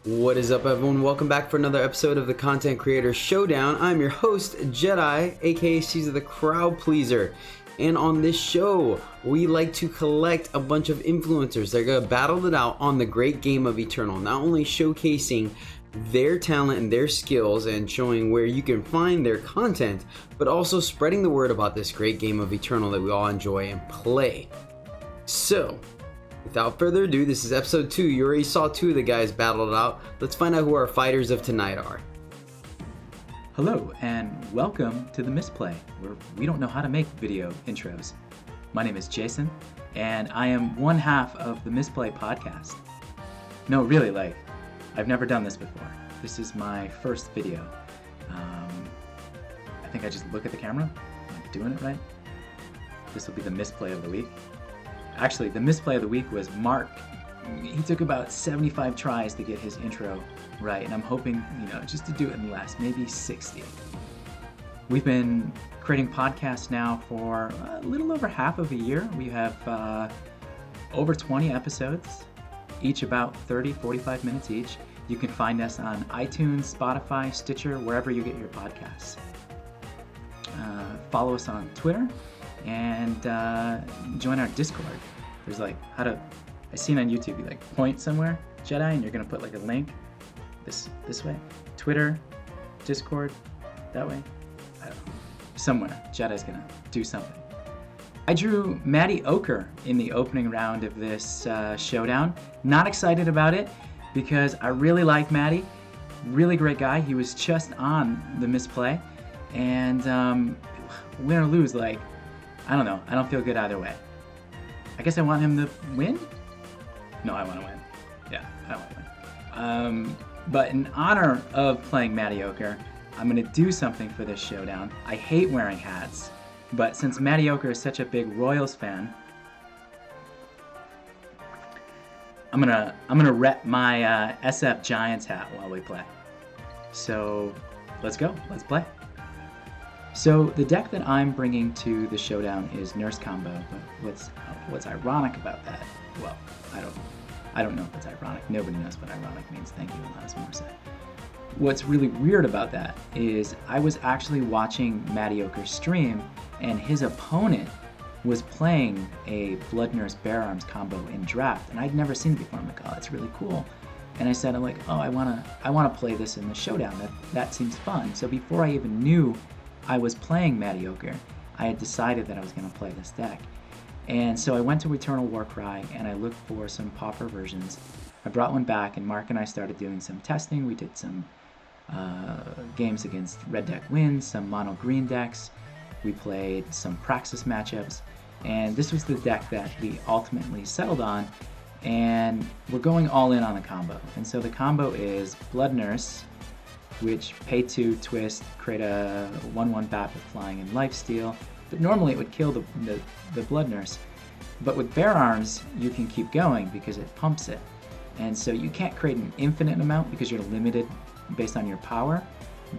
What is up, everyone? Welcome back for another episode of the Content Creator Showdown. I'm your host, Jedi, aka she's the crowd pleaser. And on this show, we like to collect a bunch of influencers. They're going to battle it out on the great game of Eternal, not only showcasing their talent and their skills and showing where you can find their content, but also spreading the word about this great game of Eternal that we all enjoy and play. So, without further ado, this is episode 2. You already saw 2 of the guys battle it out. Let's find out who our fighters of tonight are. Hello, and welcome to The Misplay, where we don't know how to make video intros. My name is Jason, and I am one half of the Misplay podcast. No, really, I've never done this before. This is my first video. I think I just look at the camera. Am I doing it right? This will be the Misplay of the week. Actually, the Misplay of the week was Mark. He took about 75 tries to get his intro right, and I'm hoping, just to do it in the last maybe 60. We've been creating podcasts now for a little over half of a year. We have over 20 episodes, each about 30, 45 minutes each. You can find us on iTunes, Spotify, Stitcher, wherever you get your podcasts. Follow us on Twitter and join our Discord. There's I seen on YouTube, you point somewhere, Jedi, and you're gonna put a link this way. Twitter, Discord, that way. I don't know. Somewhere, Jedi's gonna do something. I drew Matty Oker in the opening round of this showdown. Not excited about it because I really like Matty. Really great guy. He was just on the Misplay, and win or lose, I don't know. I don't feel good either way. I guess I want him to win? No, I want to win. Yeah, I want to win. But in honor of playing Matty Oker, I'm going to do something for this showdown. I hate wearing hats, but since Matty Oker is such a big Royals fan, I'm gonna rep my SF Giants hat while we play. So let's go. Let's play. So the deck that I'm bringing to the showdown is Nurse Combo, but what's ironic about that? Well, I don't know if it's ironic. Nobody knows what ironic means. Thank you, Alanis Morissette. What's really weird about that is I was actually watching Matty Oker's stream, and his opponent was playing a Blood Nurse Bear Arms combo in draft, and I'd never seen it before. I'm like, oh, that's really cool. And I said, I wanna play this in the showdown. That seems fun. So before I even knew I was playing Matty Oker, I had decided that I was gonna play this deck. And so I went to Eternal Warcry and I looked for some pauper versions. I brought one back, and Mark and I started doing some testing. We did some games against red deck wins, some mono green decks. We played some Praxis matchups, and this was the deck that we ultimately settled on, and we're going all in on the combo. And so the combo is Blood Nurse, which pay 2, twist, create a 1/1 bat with flying and lifesteal, but normally it would kill the Blood Nurse. But with Bear Arms, you can keep going because it pumps it. And so you can't create an infinite amount because you're limited based on your power.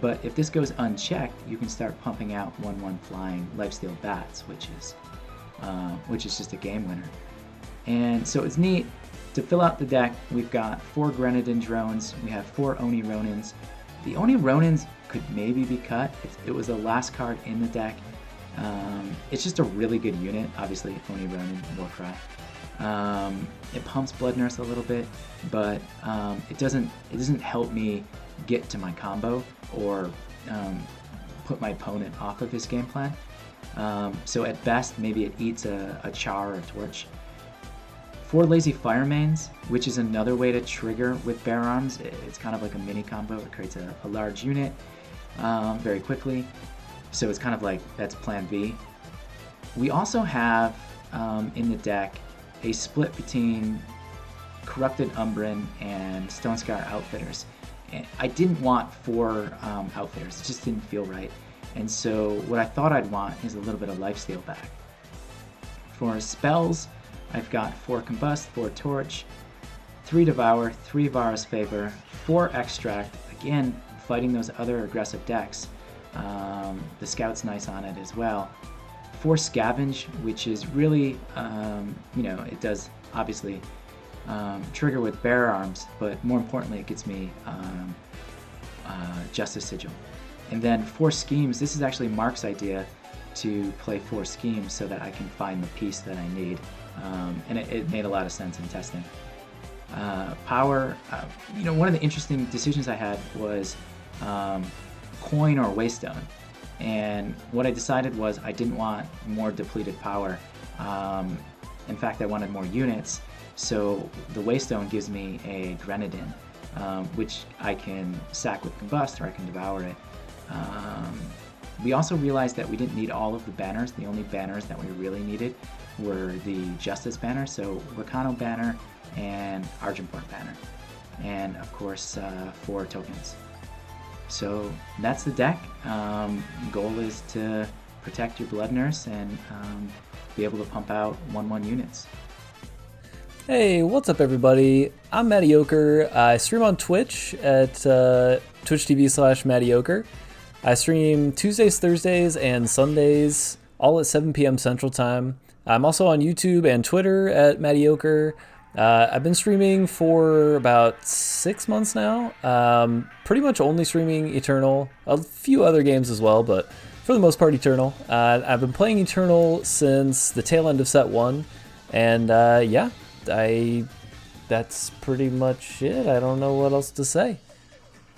But if this goes unchecked, you can start pumping out 1/1 flying lifesteal bats, which is just a game winner. And so it's neat. To fill out the deck, we've got 4 Grenadin drones. We have 4 Oni Ronins. The Oni Ronins could maybe be cut. It was the last card in the deck. It's just a really good unit. Obviously, Oni Ronin, Warcry. It pumps Blood Nurse a little bit, but it doesn't help me get to my combo or put my opponent off of his game plan. So at best, maybe it eats a Char or a Torch. 4 Lazy Firemains, which is another way to trigger with Bear Arms. It's kind of like a mini combo. It creates a large unit very quickly. So it's kind of that's plan B. We also have in the deck a split between Corrupted Umbran and Stonescar Outfitters. And I didn't want 4 Outfitters. It just didn't feel right. And so what I thought I'd want is a little bit of lifesteal back. For spells, I've got 4 Combust, 4 Torch, 3 Devour, 3 Vara's Favor, 4 Extract, again, fighting those other aggressive decks. The Scout's nice on it as well. 4 Scavenge, which is really, it does obviously trigger with bear arms, but more importantly, it gets me Justice Sigil. And then 4 schemes, this is actually Mark's idea to play 4 schemes so that I can find the piece that I need. And it made a lot of sense in testing. Power, one of the interesting decisions I had was coin or waystone. And what I decided was I didn't want more depleted power. In fact, I wanted more units. So the waystone gives me a Grenadin, which I can sack with Combust, or I can devour it. We also realized that we didn't need all of the banners. The only banners that we really needed were the Justice banner, so Wakano banner and Argenport banner, and of course 4 tokens. So that's the deck. Goal is to protect your Blood Nurse and be able to pump out 1/1 units. Hey, what's up everybody? I'm Mediocre. I stream on Twitch at twitch.tv/Mediocre. I stream Tuesdays, Thursdays, and Sundays, all at 7 p.m. Central Time. I'm also on YouTube and Twitter at Mediocre. I've been streaming for about 6 months now. Pretty much only streaming Eternal, a few other games as well, but for the most part Eternal. I've been playing Eternal since the tail end of set 1, and that's pretty much it. I don't know what else to say.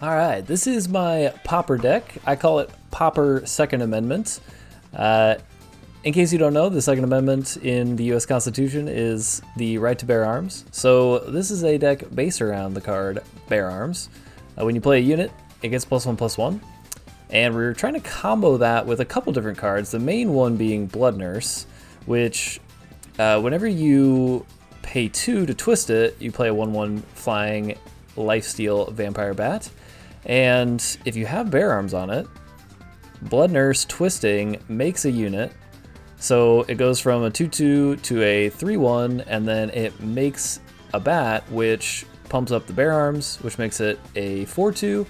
Alright, this is my Popper deck. I call it Popper Second Amendment. In case you don't know, the Second Amendment in the US Constitution is the right to bear arms. So this is a deck based around the card Bear Arms. When you play a unit, it gets +1/+1. And we're trying to combo that with a couple different cards, the main one being Blood Nurse, which whenever you pay 2 to twist it, you play a 1/1 flying lifesteal vampire bat. And if you have Bear Arms on it, Blood Nurse twisting makes a unit. So it goes from a 2/2 to a 3/1, and then it makes a bat, which pumps up the Bear Arms, which makes it a 4/2,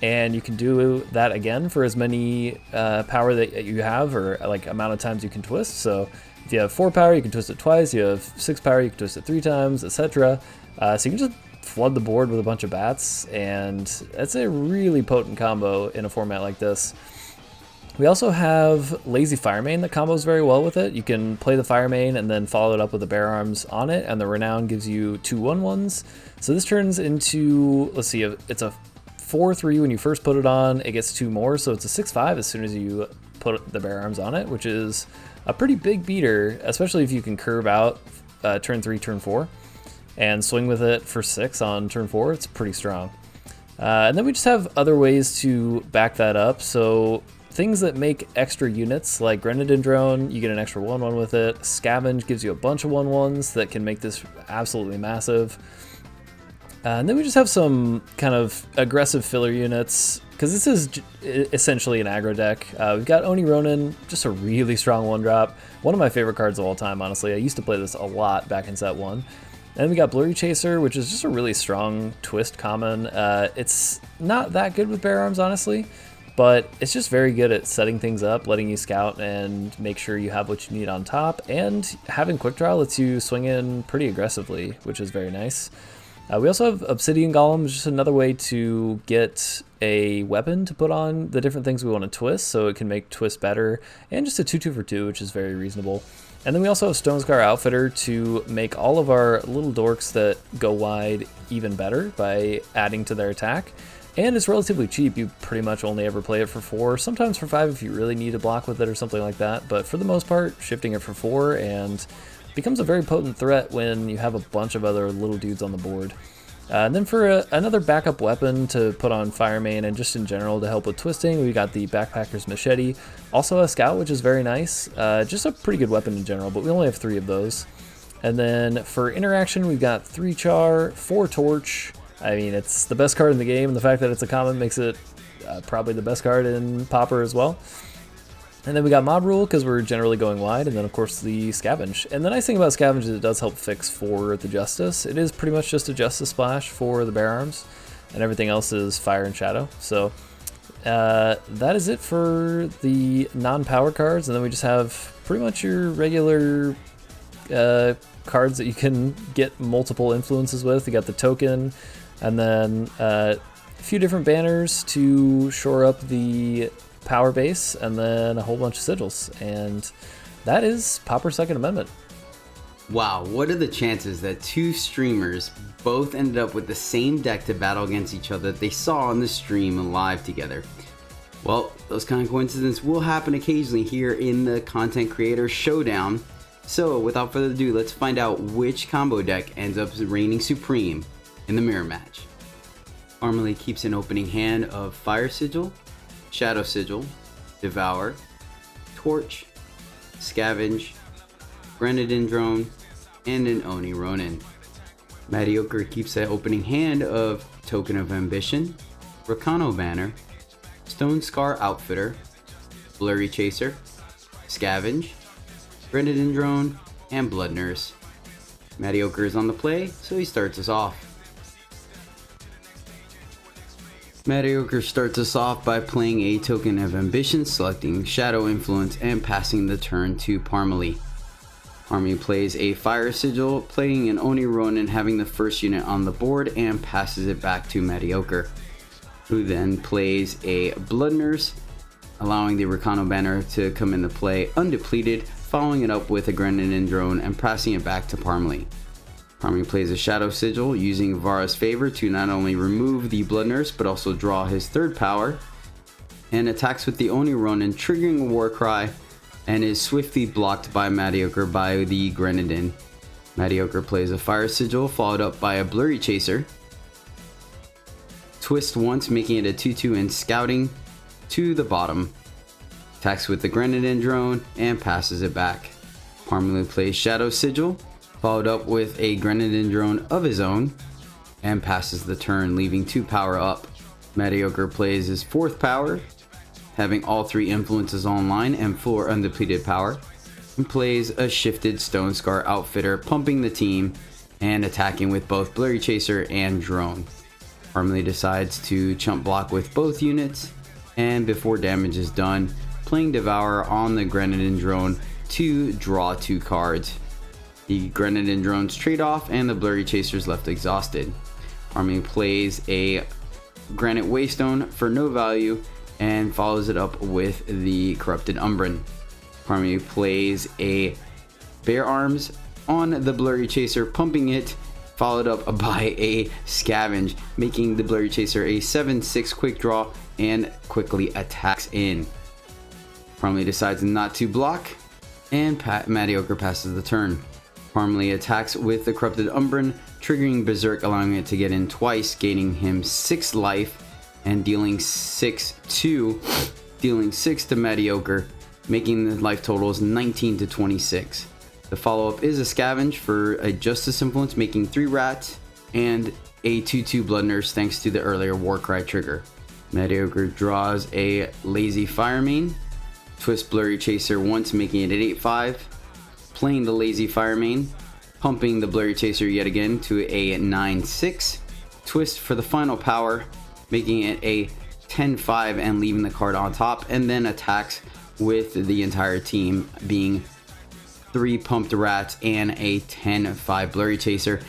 and you can do that again for as many power that you have, or like amount of times you can twist. So if you have 4 power, you can twist it twice. You have 6 power, you can twist it 3 times, etc. So you can just flood the board with a bunch of bats, and that's a really potent combo in a format like this. We also have Lazy Firemain that combos very well with it. You can play the Firemain and then follow it up with the Bear Arms on it, and the Renown gives you 2 1/1s. So this turns into, let's see, it's a 4/3 when you first put it on. It gets 2 more, so it's a 6/5 as soon as you put the Bear Arms on it, which is a pretty big beater, especially if you can curve out turn 3, turn 4, and swing with it for 6 on turn 4. It's pretty strong. And then we just have other ways to back that up. So things that make extra units, like Grenadin Drone, you get an extra 1/1 with it. Scavenge gives you a bunch of 1/1s that can make this absolutely massive. And then we just have some kind of aggressive filler units, because this is essentially an aggro deck. We've got Oni Ronin, just a really strong 1-drop. One of my favorite cards of all time, honestly. I used to play this a lot back in set 1. And then we got Blurry Chaser, which is just a really strong twist common. It's not that good with Bear Arms, honestly, but it's just very good at setting things up, letting you scout and make sure you have what you need on top, and having Quick Draw lets you swing in pretty aggressively, which is very nice. We also have Obsidian Golem, just another way to get a weapon to put on the different things we want to twist, so it can make twist better, and just a 2/2 for 2, which is very reasonable. And then we also have Stonescar Outfitter to make all of our little dorks that go wide even better by adding to their attack. And it's relatively cheap. You pretty much only ever play it for 4, sometimes for 5 if you really need to block with it or something like that. But for the most part, shifting it for 4 and becomes a very potent threat when you have a bunch of other little dudes on the board. And then for another backup weapon to put on Firemain and just in general to help with twisting, we got the Backpacker's Machete. Also a Scout, which is very nice. Just a pretty good weapon in general, but we only have 3 of those. And then for interaction, we've got 3 Char, 4 Torch. I mean, it's the best card in the game, and the fact that it's a common makes it probably the best card in Popper as well. And then we got Mob Rule, because we're generally going wide, and then of course the Scavenge. And the nice thing about Scavenge is it does help fix for the Justice. It is pretty much just a Justice Splash for the Bear Arms, and everything else is Fire and Shadow. So that is it for the non-power cards, and then we just have pretty much your regular cards that you can get multiple influences with. You got the token, and then a few different banners to shore up the power base, and then a whole bunch of sigils. And that is Pauper Second Amendment. Wow, what are the chances that two streamers both ended up with the same deck to battle against each other that they saw on the stream live together? Well, those kind of coincidences will happen occasionally here in the Content Creator Showdown. So without further ado, let's find out which combo deck ends up reigning supreme in the mirror match. Armley keeps an opening hand of Fire Sigil, Shadow Sigil, Devour, Torch, Scavenge, Grenadin Drone, and an Oni Ronin. Mediocre keeps an opening hand of Token of Ambition, Rakano Banner, Stone Scar Outfitter, Blurry Chaser, Scavenge, Grenadin Drone, and Blood Nurse. Mediocre is on the play, so he starts us off. Mediocre starts us off by playing a Token of Ambition, selecting Shadow Influence, and passing the turn to Parmalee. Parmalee plays a Fire Sigil, playing an Oni Ronin, having the first unit on the board, and passes it back to Mediocre, who then plays a Blood Nurse, allowing the Rakano Banner to come into play undepleted, following it up with a Grenadin Drone and passing it back to Parmalee. Parmalee plays a Shadow Sigil, using Vara's Favor to not only remove the Blood Nurse, but also draw his third power, and attacks with the Oni Ronin, triggering a Warcry, and is swiftly blocked by Mediocre by the Grenadin. Mediocre plays a Fire Sigil, followed up by a Blurry Chaser, twist once, making it a 2/2 and scouting to the bottom, attacks with the Grenadin Drone, and passes it back. Parmalee plays Shadow Sigil, followed up with a Grenadin Drone of his own, and passes the turn, leaving 2 power up. Mediocre plays his 4th power, having all 3 influences online and 4 undepleted power, and plays a shifted Stone Scar Outfitter, pumping the team and attacking with both Blurry Chaser and Drone. Parmalee decides to chump block with both units, and before damage is done, playing Devour on the Grenadin Drone to draw 2 cards. The Grenadin Drones trade off, and the Blurry Chaser's left exhausted. Parmalee plays a Granite Waystone for no value, and follows it up with the Corrupted Umbran. Parmalee plays a Bear Arms on the Blurry Chaser, pumping it, followed up by a Scavenge, making the Blurry Chaser a 7/6 quick draw and quickly attacks in. Parmalee decides not to block, and Mediocre passes the turn. Parmalee attacks with the Corrupted Umbran, triggering Berserk, allowing it to get in twice, gaining him 6 life and dealing 6 to Mediocre, making the life totals 19 to 26. The follow-up is a Scavenge for a Justice Influence, making 3 rats and a 2/2 Blood Nurse thanks to the earlier Warcry trigger. Mediocre draws a Lazy Firemane, twist Blurry Chaser once, making it an 8/5, playing the Lazy Firemane, pumping the Blurry Chaser yet again to a 9/6, twist for the final power, making it a 10/5 and leaving the card on top, and then attacks with the entire team, being 3 pumped rats and a 10/5 Blurry Chaser.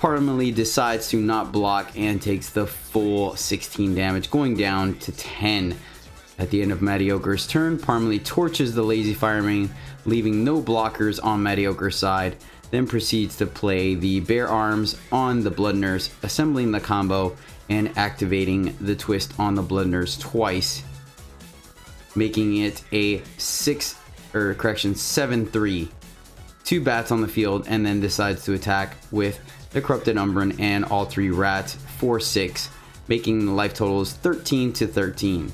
Parmalee decides to not block and takes the full 16 damage, going down to 10. At the end of Mediocre's turn, Parmalee torches the Lazy Firemane, leaving no blockers on Mediocre's side, then proceeds to play the Bear Arms on the Blood Nurse, assembling the combo and activating the twist on the Blood Nurse twice, making it a 7/3. 2 bats on the field, and then decides to attack with the Corrupted Umbran and all 3 rats for 6, making the life totals 13 to 13.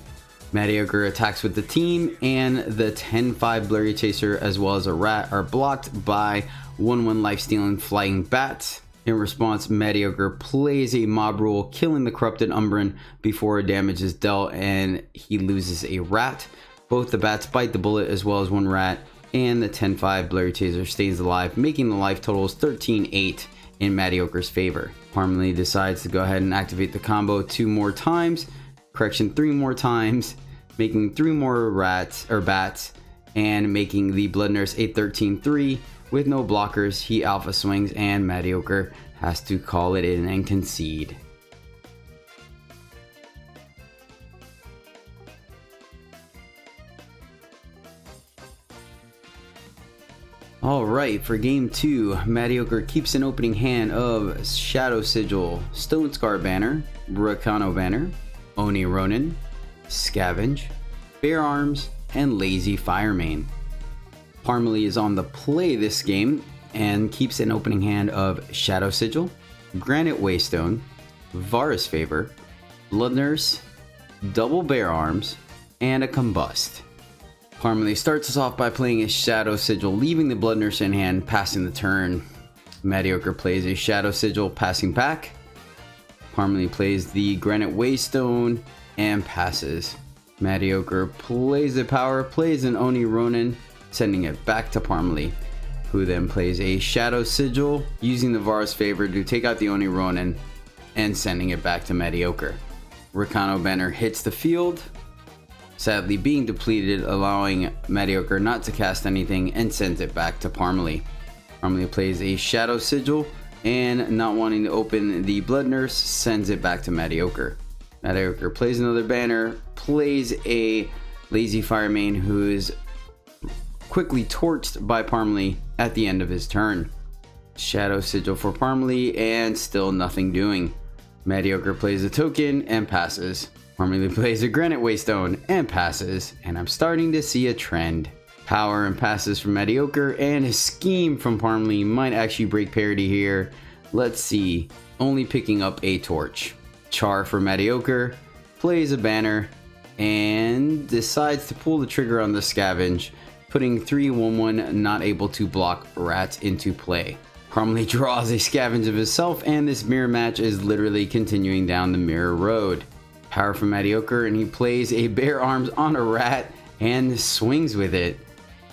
Mediocre attacks with the team, and the 10/5 Blurry Chaser as well as a rat are blocked by 1/1 life stealing Flying Bats. In response, Mediocre plays a Mob Rule, killing the Corrupted Umbran before damage is dealt, and he loses a rat. Both the bats bite the bullet as well as 1 rat, and the 10/5 Blurry Chaser stays alive, making the life totals 13-8 in Mediocre's favor. Parmalee decides to go ahead and activate the combo 3 more times, making 3 more bats, and making the Blood Nurse a 13-3, With no blockers, he alpha swings and Mediocre has to call it in and concede. Alright, for game 2, Mediocre keeps an opening hand of Shadow Sigil, Stone Scar Banner, Rakano Banner, Oni Ronin, Scavenge, Bare Arms, and Lazy Firemane. Parmalee is on the play this game and keeps an opening hand of Shadow Sigil, Granite Waystone, Varus Favor, Blood Nurse, Double Bare Arms, and a Combust. Parmalee starts us off by playing a Shadow Sigil, leaving the Blood Nurse in hand, passing the turn. Mediocre plays a Shadow Sigil, passing back. Parmalee plays the Granite Waystone and passes. Mediocre plays the power, plays an Oni Ronin, sending it back to Parmalee, who then plays a Shadow Sigil, using the Varus Favor to take out the Oni Ronin and sending it back to Mediocre. Rakano Banner hits the field, sadly being depleted, allowing Mediocre not to cast anything and sends it back to Parmalee. Parmalee plays a Shadow Sigil and, not wanting to open the Blood Nurse, sends it back to Mediocre. Mediocre plays another banner, plays a Lazy Firemane, who is quickly torched by Parmalee at the end of his turn. Shadow Sigil for Parmalee and still nothing doing. Mediocre plays a token and passes. Parmalee plays a Granite Waystone and passes, and I'm starting to see a trend. Power and passes from Mediocre, and his scheme from Parmalee might actually break parity here. Let's see. Only picking up a torch. Char for Mediocre, plays a banner, and decides to pull the trigger on the Scavenge, putting 3/1/1 not able to block rats into play. Parmalee draws a Scavenge of himself, and this mirror match is literally continuing down the mirror road. Power from Mediocre, and he plays a Bare Arms on a rat and swings with it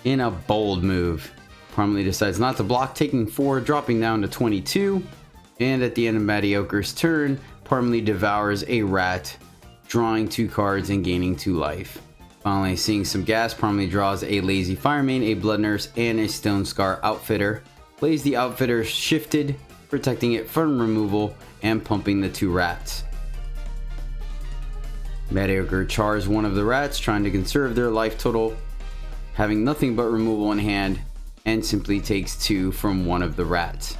in a bold move. Parmalee decides not to block, taking 4, dropping down to 22, and at the end of Mediocre's turn, Parmalee devours a rat, drawing 2 cards and gaining 2 life. Finally, seeing some gas, Parmalee draws a Lazy Firemane, a Blood Nurse, and a Stone Scar Outfitter. Plays the Outfitter shifted, protecting it from removal and pumping the 2 rats. Mediocre chars one of the rats, trying to conserve their life total, having nothing but removal in hand, and simply takes 2 from one of the rats.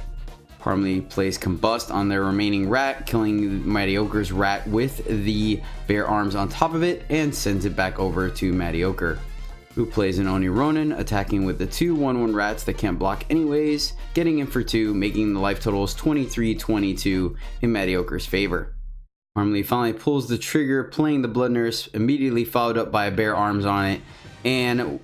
Parmalee plays Combust on their remaining rat, killing Mediocre's rat with the Bare Arms on top of it, and sends it back over to Mediocre, who plays an Oni Ronin, attacking with the 2 1/1 rats that can't block anyways, getting in for 2, making the life totals 23-22 in Mediocre's favor. Parmalee finally pulls the trigger, playing the Blood Nurse, immediately followed up by a Bare Arms on it, and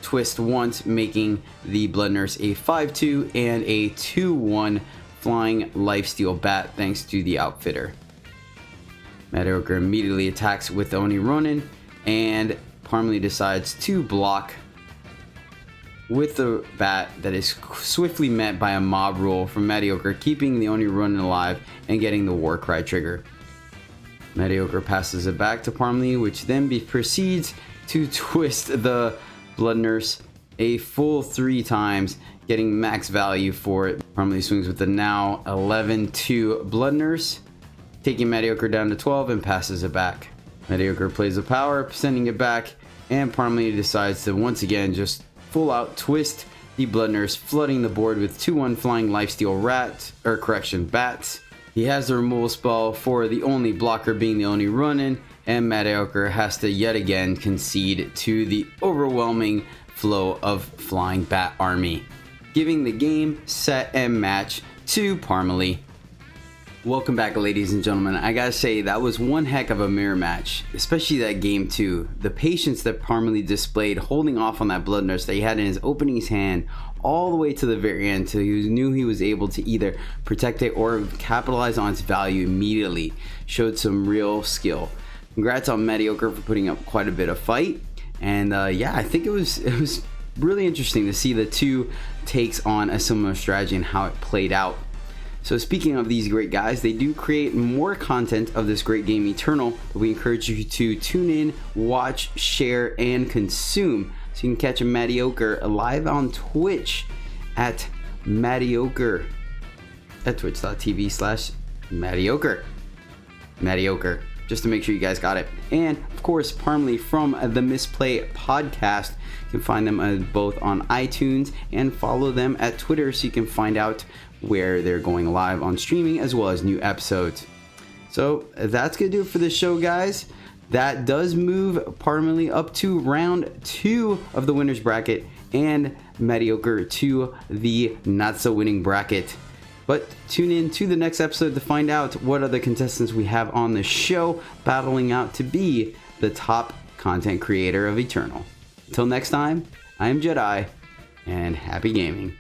twist once, making the Blood Nurse a 5/2 and a 2/1 flying lifesteal bat thanks to the Outfitter. Mediocre immediately attacks with the Oni Ronin, and Parmalee decides to block with the bat that is swiftly met by a mob rule from Mediocre, keeping the Oni Ronin alive and getting the Warcry trigger. Mediocre passes it back to Parmalee, which then proceeds to twist the Blood Nurse a full 3 times, getting max value for it. Parmalee swings with the now 11-2 Blood Nurse, taking Mediocre down to 12 and passes it back. Mediocre plays the power, sending it back, and Parmalee decides to once again just full out twist the Blood Nurse, flooding the board with 2/1 flying lifesteal bats. He has the removal spell for the only blocker being the Oni Ronin, and Mediocre has to yet again concede to the overwhelming flow of flying bat army, giving the game, set, and match to Parmalee. Welcome back, ladies and gentlemen. I gotta say, that was one heck of a mirror match, especially that game 2. The patience that Parmalee displayed holding off on that Blood Nurse that he had in his opening hand all the way to the very end, till he knew he was able to either protect it or capitalize on its value immediately, showed some real skill. Congrats on Mediocre for putting up quite a bit of fight, and yeah, I think it was really interesting to see the 2 takes on a similar strategy and how it played out. So speaking of these great guys, they do create more content of this great game Eternal that we encourage you to tune in, watch, share, and consume. So you can catch a Mediocre live on Twitch at Mediocre at twitch.tv/Mediocre. Mediocre. Just to make sure you guys got it. And of course, Parmley from the Misplay Podcast. You can find them both on iTunes, and follow them at Twitter so you can find out where they're going live on streaming as well as new episodes. So that's gonna do it for the show, guys. That does move Parmley up to round 2 of the winners bracket, and Mediocre to the not so winning bracket. But tune in to the next episode to find out what other contestants we have on the show battling out to be the top content creator of Eternal. Until next time, I am Jedi, and happy gaming.